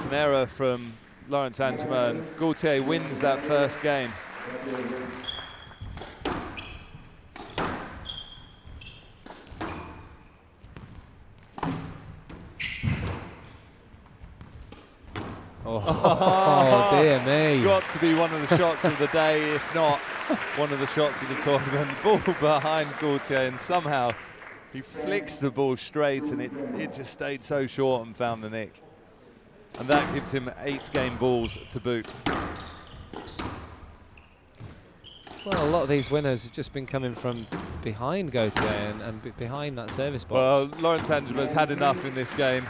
It's an error from Lawrence Angema, and Gaultier wins that first game. Oh, dear me. It's got to be one of the shots of the day, if not one of the shots of the tournament. Ball behind Gaultier, and somehow he flicks the ball straight, and it just stayed so short and found the nick. And that gives him 8 game balls to boot. Well, a lot of these winners have just been coming from behind Gaultier and behind that service box. Well, Lawrence Angema's had enough in this game.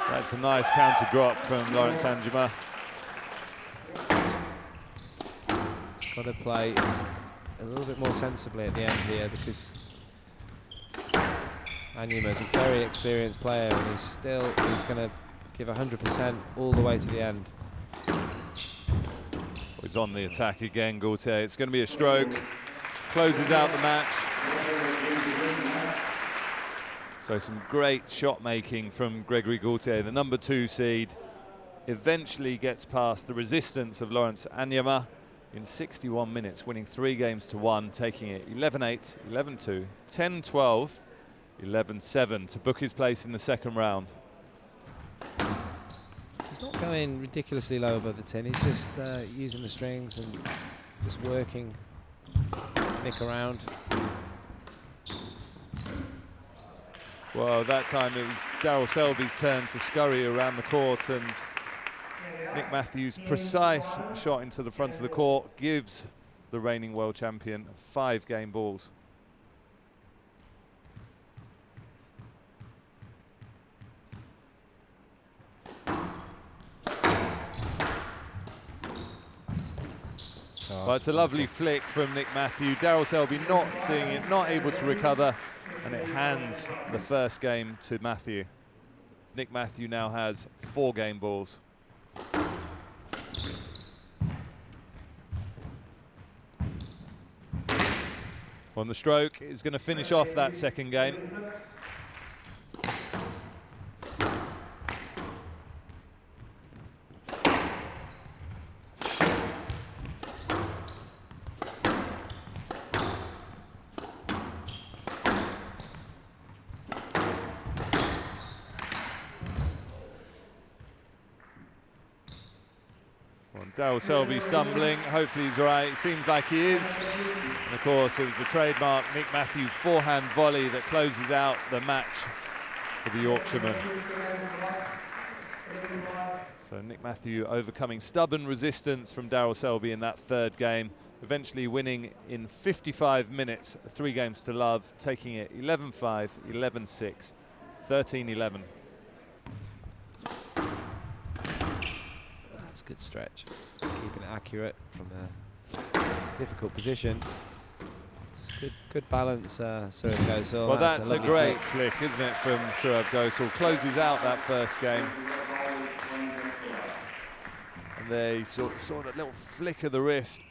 That's a nice counter drop from Lawrence Angema. Got to play a little bit more sensibly at the end here, because Angema's a very experienced player, and he's going to give 100% all the way to the end. He's on the attack again, Gaultier. It's going to be a stroke. Closes out the match. So some great shot making from Gregory Gaultier, the number 2 seed. Eventually gets past the resistance of Lawrence Angema in 61 minutes, winning 3 games to 1, taking it 11-8, 11-2, 10-12, 11-7 to book his place in the second round. He's not going ridiculously low above the tin. He's just using the strings and just working Nick around. Well, that time it was Darryl Selby's turn to scurry around the court, and Nick Matthews' precise shot into the front of the court gives the reigning world champion 5 game balls. Well, it's a lovely flick from Nick Matthew. Darryl Selby not seeing it, not able to recover, and it hands the first game to Matthew. Nick Matthew now has 4 game balls. On the stroke is going to finish off that second game. Darryl Selby stumbling, hopefully he's all right, it seems like he is. And of course it was the trademark Nick Matthews forehand volley that closes out the match for the Yorkshireman. So Nick Matthew overcoming stubborn resistance from Darryl Selby in that third game, eventually winning in 55 minutes, 3 games to love, taking it 11-5, 11-6, 13-11. That's a good stretch. Keeping it accurate from a difficult position. It's good balance, Saurav Ghosal. Well, that's a great flick, isn't it, from Saurav Ghosal. Closes out that first game. And there you saw that little flick of the wrist.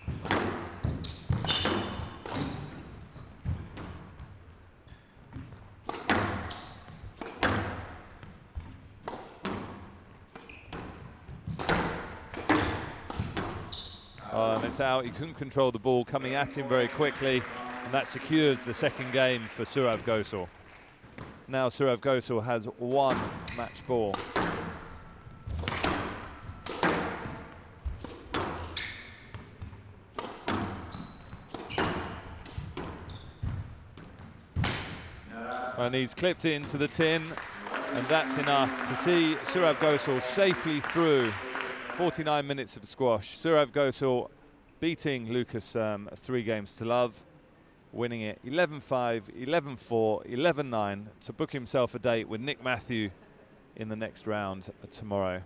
And it's out. He couldn't control the ball coming at him very quickly, and that secures the second game for Saurav Ghosal. Now Saurav Ghosal has 1 match ball. And he's clipped it into the tin, and that's enough to see Saurav Ghosal safely through 49 minutes of squash. Saurav Ghosal beating Lucas 3 games to love, winning it 11-5, 11-4, 11-9 to book himself a date with Nick Matthew in the next round tomorrow.